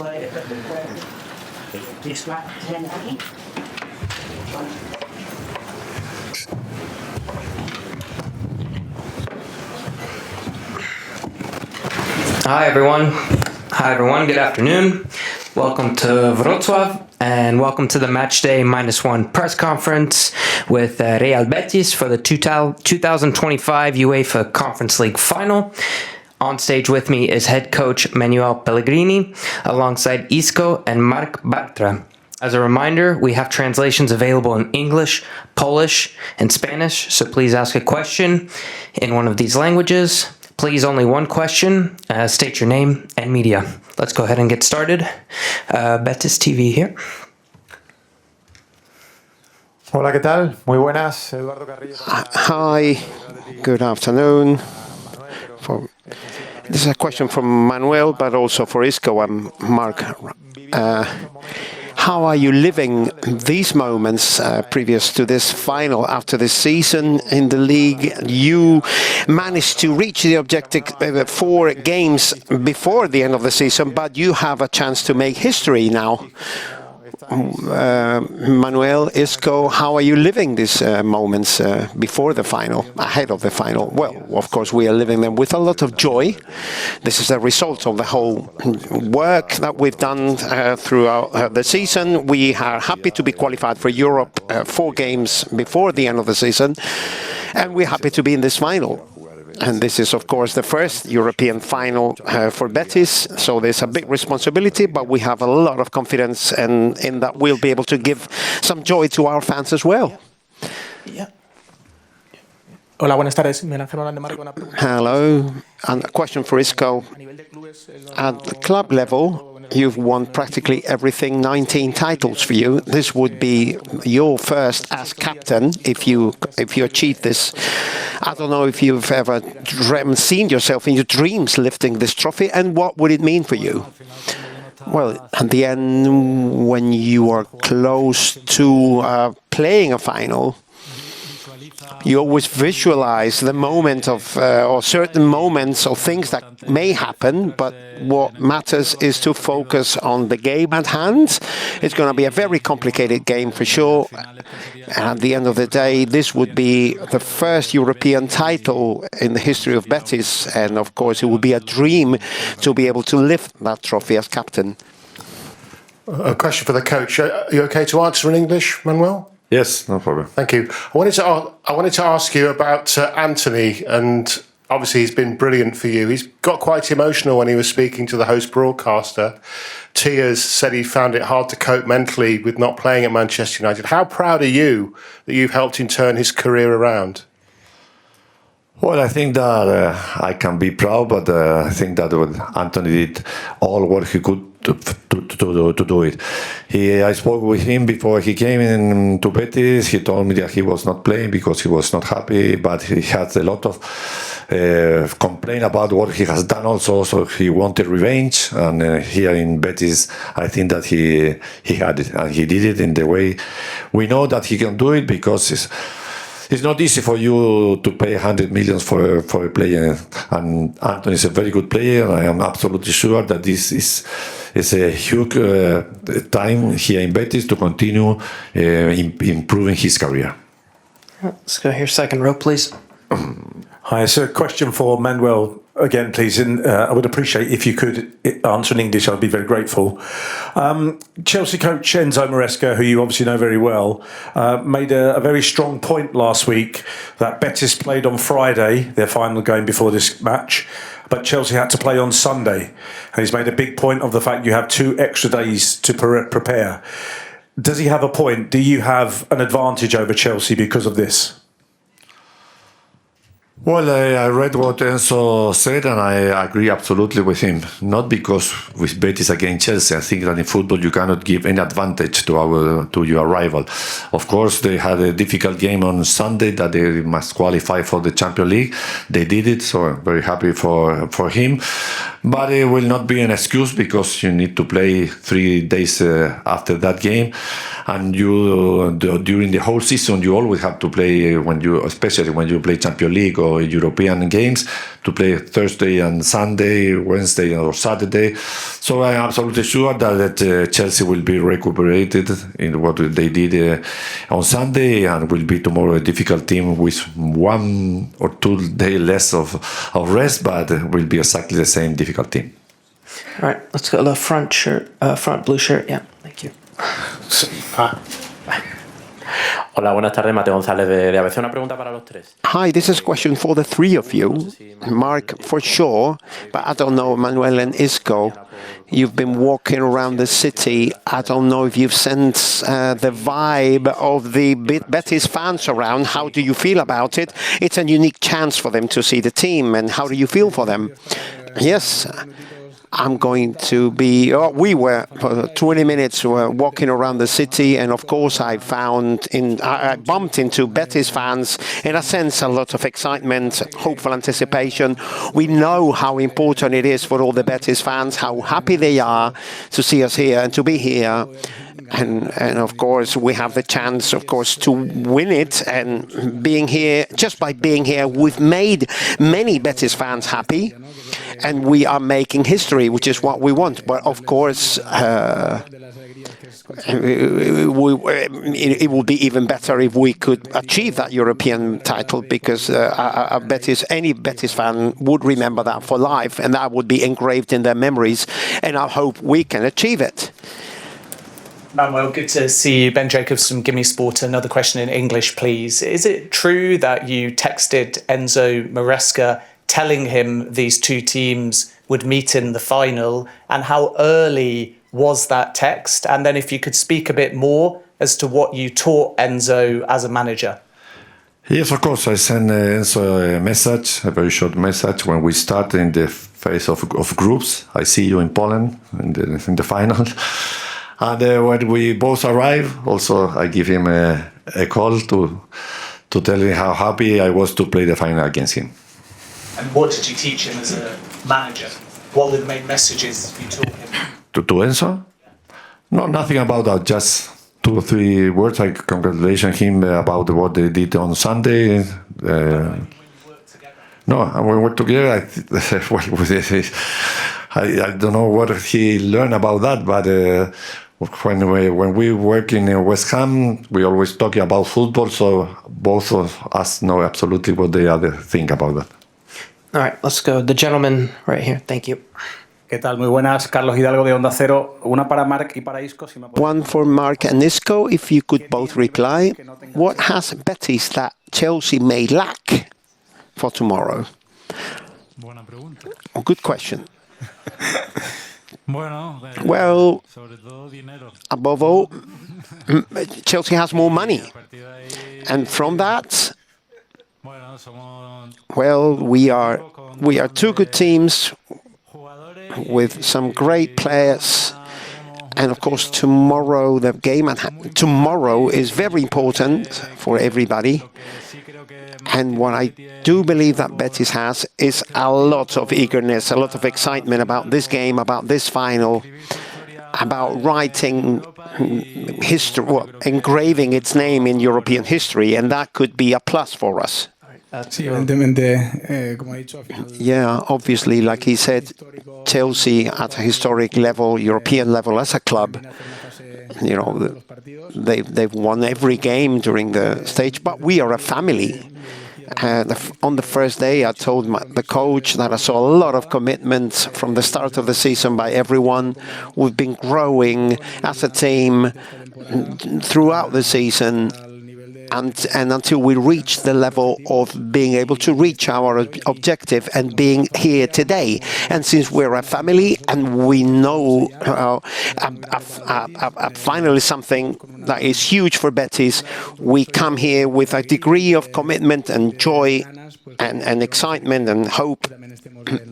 Hi everyone, good afternoon. Welcome to Wrocław and welcome to the Matchday -1 press conference with Real Betis for the 2025 UEFA Conference League final. On stage with me is head coach Manuel Pellegrini alongside Isco and Bartra. As a reminder, we have translations available in English, Polish, and Spanish, so please ask a question in one of these languages. Please, only one question. State your name and media. Let's go ahead and get started. Betis TV here. Hola, ¿qué tal? Muy buenas. Eduardo Carrillo. Hi, good afternoon. This is a question from Manuel, but also for Isco and Mark. How are you living these moments previous to this final? After this season in the league, you managed to reach the objective 4 games before the end of the season, but you have a chance to make history now. Manuel, Isco, how are you living these moments before the final, ahead of the final? Well, of course, we are living them with a lot of joy. This is a result of the whole work that we've done throughout the season. We are happy to be qualified for Europe 4 games before the end of the season, and we're happy to be in this final. And this is, of course, the first European final for Betis, so there's a big responsibility, but we have a lot of confidence in that we'll be able to give some joy to our fans as well. Yeah. Hola, buenas tardes. Hello, and a question for Isco. At the club level, you've won practically everything, 19 titles for you. This would be your first as captain if you achieve this. I don't know if you've ever seen yourself in your dreams lifting this trophy, and what would it mean for you? Well, at the end, when you are close to playing a final, you always visualize the moment of, or certain moments or things that may happen, but what matters is to focus on the game at hand. It's going to be a very complicated game for sure. And at the end of the day, this would be the first European title in the history of Betis. And of course, it would be a dream to be able to lift that trophy as captain. A question for the coach. Are you okay to answer in English, Manuel? Yes, no problem. Thank you. I wanted to ask you about Antony, and obviously he's been brilliant for you. He's got quite emotional when he was speaking to the host broadcaster. Tears, said he found it hard to cope mentally with not playing at Manchester United. How proud are you that you've helped him turn his career around? Well, I think that I can be proud, but I think that Antony did all what he could to do it. I spoke with him before he came into Betis. He told me that he was not playing because he was not happy, but he had a lot of complaint about what he has done also, so he wanted revenge. And here in Betis, I think that he had it, and he did it in the way we know that he can do it, because it's not easy for you to pay 100 million for a player, and Antony is a very good player. I am absolutely sure that this is a huge time here in Betis to continue improving his career. Let's go here, second row, please. Hi, so a question for Manuel again, please. And I would appreciate if you could answer in English. I'd be very grateful. Chelsea coach Enzo Maresca, who you obviously know very well, made a very strong point last week that Betis played on Friday, their final game before this match, but Chelsea had to play on Sunday. And he's made a big point of the fact you have 2 extra days to prepare. Does he have a point? Do you have an advantage over Chelsea because of this? Well, I read what Enzo said, and I agree absolutely with him. Not because with Betis against Chelsea, I think that in football you cannot give any advantage to your rival. Of course, they had a difficult game on Sunday that they must qualify for the Champions League. They did it, so I'm very happy for him. But it will not be an excuse, because you need to play 3 days after that game, and you during the whole season you always have to play especially when you play Champions League Isco European games to play Thursday and Sunday, Wednesday or Saturday. So I am absolutely sure that Chelsea will be recuperated in what they did on Sunday, and will be tomorrow a difficult team with 1 or 2 days less of rest, but will be exactly the same difficult team. All right, let's go to the front blue shirt. Yeah, thank you. Hola, buenas tardes, Mateo González de ABC. Una pregunta para los tres. Hi, this is a question for the three of you. Mark, for sure, but I don't know, Manuel and Isco. You've been walking around the city. I don't know if you've sensed the vibe of the Betis fans around. How do you feel about it? It's a unique chance for them to see the team, and how do you feel for them? Yes. I'm going to be. We were for 20 minutes walking around the city, and of course, I bumped into Betis fans. In a sense, a lot of excitement, hopeful anticipation. We know how important it is for all the Betis fans, how happy they are to see us here and to be here. And of course, we have the chance, of course, to win it. And being here, just by being here, we've made many Betis fans happy. And we are making history, which is what we want. But of course, it would be even better if we could achieve that European title, because any Betis fan would remember that for life, and that would be engraved in their memories. And I hope we can achieve it. Manuel, good to see you. Ben Jacobs from BeanymanSports. Another question in English, please. Is it true that you texted Enzo Maresca telling him these two teams would meet in the final, and how early was that text? And then if you could speak a bit more as to what you taught Enzo as a manager. Yes, of course. I sent Enzo a message, a very short message, when we start in the phase of groups. I see you in Poland in the final. And when we both arrive, also I give him a call to tell him how happy I was to play the final against him. And what did you teach him as a manager? What were the main messages you taught him? To Enzo? No, nothing about that. Just 2 or 3 words. I congratulate him about what they did on Sunday. No, when we worked together, I don't know what he learned about that, but when we work in West Ham, we always talk about football, so both of us know absolutely what the other think about that. All right, let's go. The gentleman right here. Thank you. ¿Qué tal? Muy buenas. Carlos Hidalgo de Onda Cero. Una para Marc y para Isco. One for Mark and Isco, if you could both reply. What has Betis that Chelsea may lack for tomorrow? Good question. Well, above all, Chelsea has more money. And from that, well, we are 2 good teams with some great players. And of course, tomorrow, the game tomorrow is very important for everybody. And what I do believe that Betis has is a lot of eagerness, a lot of excitement about this game, about this final, about writing history, engraving its name in European history, and that could be a plus for us. Yeah, obviously, like he said, Chelsea at a historic level, European level as a club, you know, they've won every game during the stage, but we are a family. On the first day, I told the coach that I saw a lot of commitment from the start of the season by everyone. We've been growing as a team throughout the season, and until we reach the level of being able to reach our objective and being here today. And since we're a family and we know finally something that is huge for Betis, we come here with a degree of commitment and joy and excitement and hope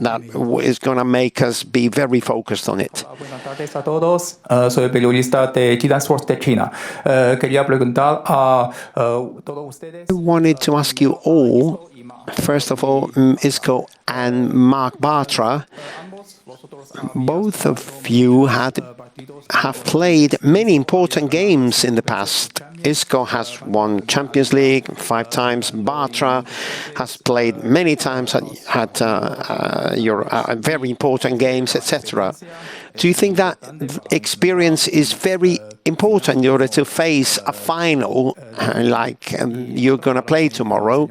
that is going to make us be very focused on it. Buenas tardes a todos. Soy periodista de BeanymanSports de China. Quería preguntar a todos ustedes. I wanted to ask you all, first of all, Isco and Mark Bartra, both of you have played many important games in the past. Isco has won Champions League 5 times. Bartra has played many times at very important games, etc. Do you think that experience is very important in order to face a final like you're going to play tomorrow?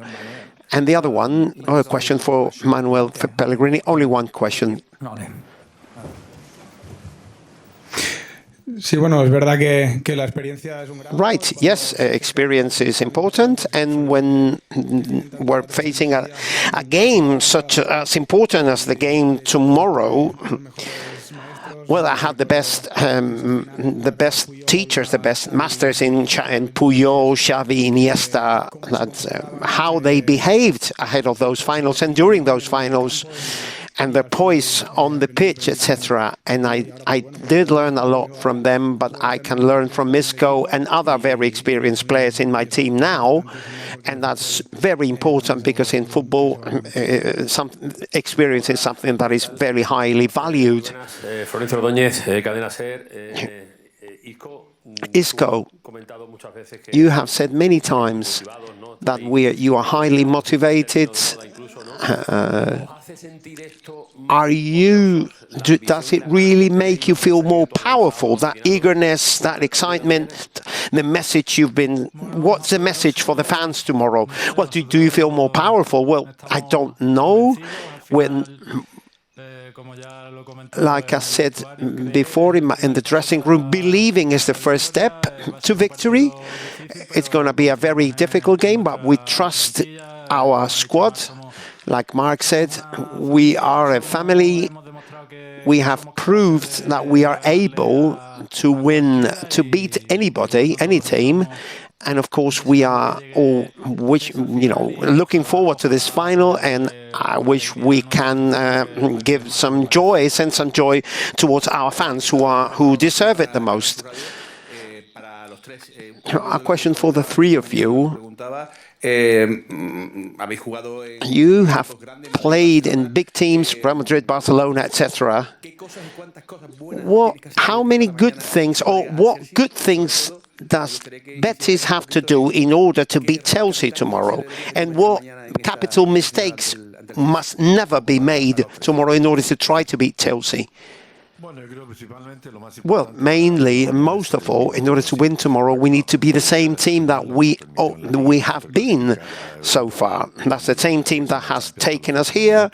And the other one, a question for Manuel, for Pellegrini, only one question. Right, yes, experience is important, and when we're facing a game such as important as the game tomorrow, well, I had the best teachers, the best masters in Puyol, Xavi, Iniesta. That's how they behaved ahead of those finals and during those finals, and their poise on the pitch, etc. And I did learn a lot from them, but I can learn from Isco and other very experienced players in my team now. And that's very important because in football, some experience is something that is very highly valued. Isco, you have said many times that you are highly motivated. Does it really make you feel more powerful, that eagerness, that excitement, the message what's the message for the fans tomorrow? Well, do you feel more powerful? Well, I don't know. Like I said before in the dressing room, believing is the first step to victory. It's going to be a very difficult game, but we trust our squad. Like Mark said, we are a family. We have proved that we are able to win, to beat anybody, any team. And of course, we are all looking forward to this final, and I wish we can give some joy, send some joy towards our fans who deserve it the most. A question for the three of you. You have played in big teams, Real Madrid, Barcelona, etc. How many good things, or what good things does Betis have to do in order to beat Chelsea tomorrow? And what capital mistakes must never be made tomorrow in order to try to beat Chelsea? Well, mainly, most of all, in order to win tomorrow, we need to be the same team that we have been so far. That's the same team that has taken us here,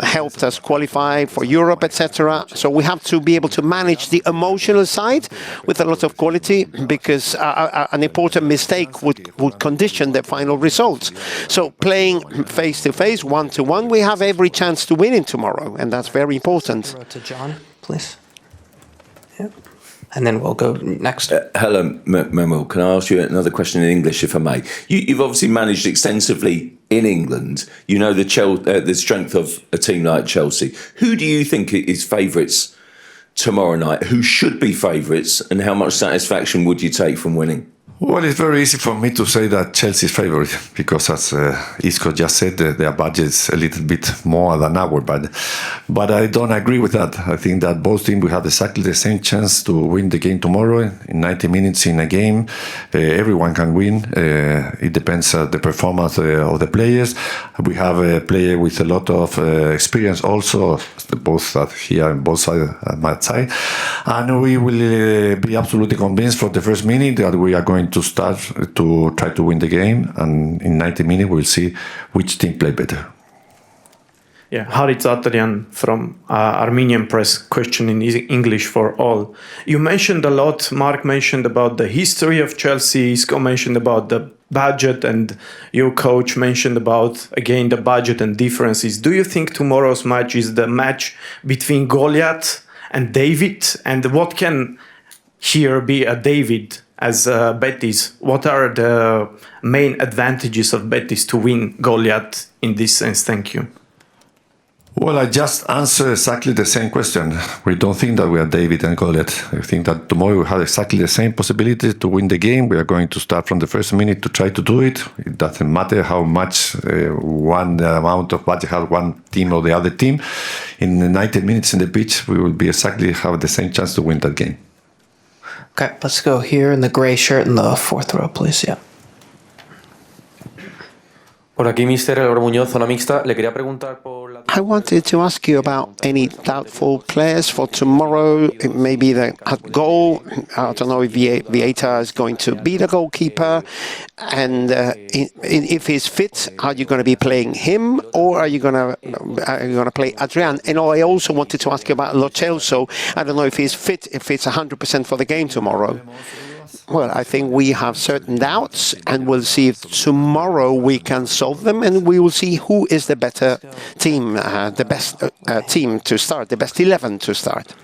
helped us qualify for Europe, etc. So we have to be able to manage the emotional side with a lot of quality, because an important mistake would condition the final results. So playing face-to-face, one-to-one, we have every chance to win in tomorrow, and that's very important. To John, please. Yep. And then we'll go next. Hello, Manuel. Can I ask you another question in English, if I may? You've obviously managed extensively in England. You know the strength of a team like Chelsea. Who do you think is favourites tomorrow night? Who should be favourites, and how much satisfaction would you take from winning? Well, it's very easy for me to say that Chelsea is favourite, because as Isco just said, their budget is a little bit more than ours. But I don't agree with that. I think that both teams will have exactly the same chance to win the game tomorrow. In 90 minutes in a game, everyone can win. It depends on the performance of the players. We have a player with a lot of experience also, both here and both sides, at my side. And we will be absolutely convinced for the first minute that we are going to start to try to win the game, and in 90 minutes we'll see which team play better. Yeah, Harit Zataryan from Armenian Press, question in English for all. You mentioned a lot, Mark mentioned about the history of Chelsea, Isco mentioned about the budget, and your coach mentioned about, again, the budget and differences. Do you think tomorrow's match is the match between Goliath and David? And what can here be a David as Betis? What are the main advantages of Betis to win Goliath in this sense? Thank you. Well, I just answered exactly the same question. We don't think that we are David and Goliath. I think that tomorrow we have exactly the same possibility to win the game. We are going to start from the first minute to try to do it. It doesn't matter how much one amount of budget has one team or the other team. In the 90 minutes in the pitch, we will be exactly have the same chance to win that game. Okay, let's go here in the gray shirt in the fourth row, please. Yeah. Por aquí, Mister Álvaro Muñoz, zona mixta. Le quería preguntar por la... I wanted to ask you about any doubtful players for tomorrow. Maybe the goal. I don't know if Vieta is going to be the goalkeeper, and if he's fit, are you going to be playing him, or are you going to play Adrian? And I also wanted to ask you about Lo Celso. I don't know if he's fit, if it's 100% for the game tomorrow. Well, I think we have certain doubts, and we'll see if tomorrow we can solve them, and we will see who is the better team, the best team to start, the best 11 to start.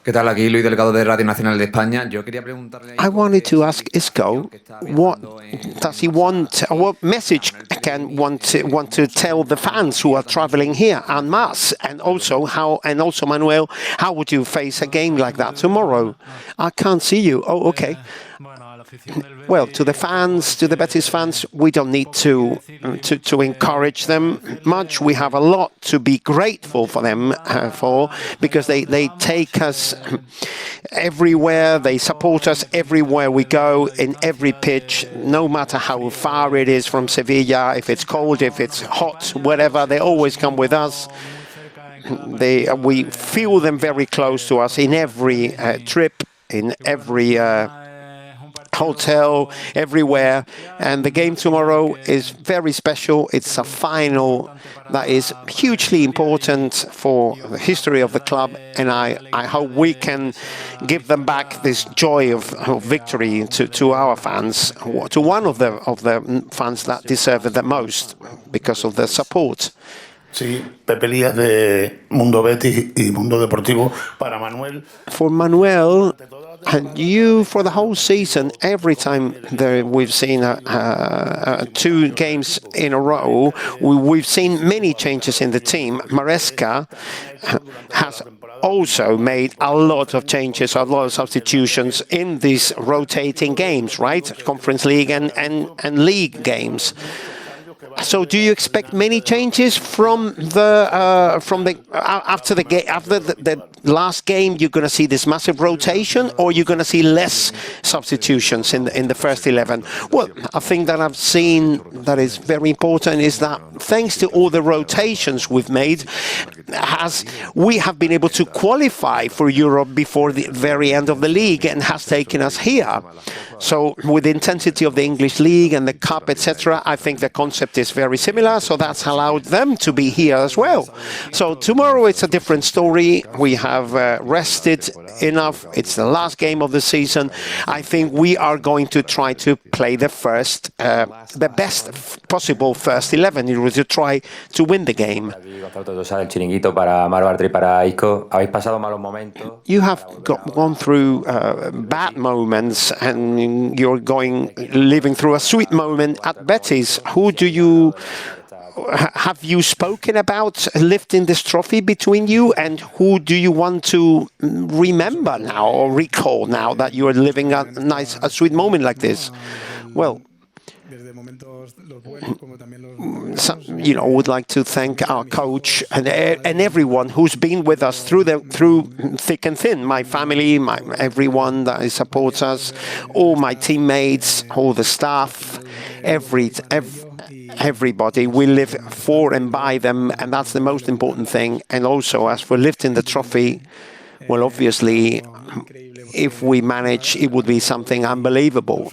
¿Qué tal? Aquí Luis Delgado de Radio Nacional de España. Yo quería preguntarle... I wanted to ask Isco, what does he want, what message can want to tell the fans who are traveling here en masse, and also Manuel, how would you face a game like that tomorrow? I can't see you. Oh, okay. Well, to the fans, to the Betis fans, we don't need to encourage them much. We have a lot to be grateful for them because they take us everywhere. They support us everywhere we go, in every pitch, no matter how far it is from Sevilla, if it's cold, if it's hot, whatever. They always come with us. We feel them very close to us in every trip, in every hotel, everywhere. And the game tomorrow is very special. It's a final that is hugely important for the history of the club, and I hope we can give them back this joy of victory to our fans, to one of the fans that deserve it the most because of the support. Sí, Pepe Lías de Mundo Betis y Mundo Deportivo. Para Manuel. For Manuel, and you, for the whole season, every time we've seen 2 games in a row, we've seen many changes in the team. Maresca has also made a lot of changes, a lot of substitutions in these rotating games, right? Conference League and league games. So, do you expect many changes after the last game? You're going to see this massive rotation, or you're going to see less substitutions in the first 11? Well, a thing that I've seen that is very important is that thanks to all the rotations we've made, we have been able to qualify for Europe before the very end of the league, and has taken us here. So, with the intensity of the English league and the cup, etc., I think the concept is very similar. So that's allowed them to be here as well. So tomorrow it's a different story. We have rested enough. It's the last game of the season. I think we are going to try to play the best possible first 11 in order to try to win the game. You have gone through bad moments, and you're living through a sweet moment at Betis. Have you spoken about lifting this trophy between you, and who do you want to remember now or recall now that you are living a sweet moment like this? Well, would like to thank our coach and everyone who's been with us through thick and thin. My family, everyone that supports us, all my teammates, all the staff, everybody. We live for and by them, and that's the most important thing. And also, as for lifting the trophy, well, obviously, if we manage, it would be something unbelievable.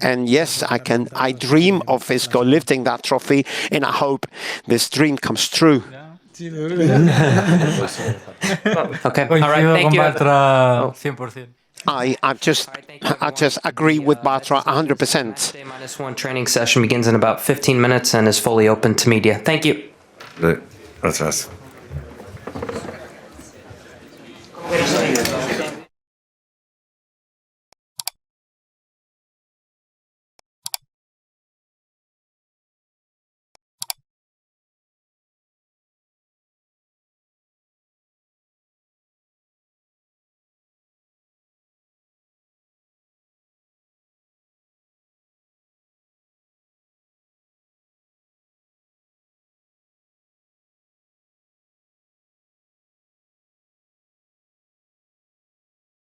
And yes, I dream of Isco lifting that trophy, and I hope this dream comes true. Okay, all right, thank you. Bartra 100%. I just agree with Bartra 100%. -1 training session begins in about 15 minutes and is fully open to media. Thank you. Gracias.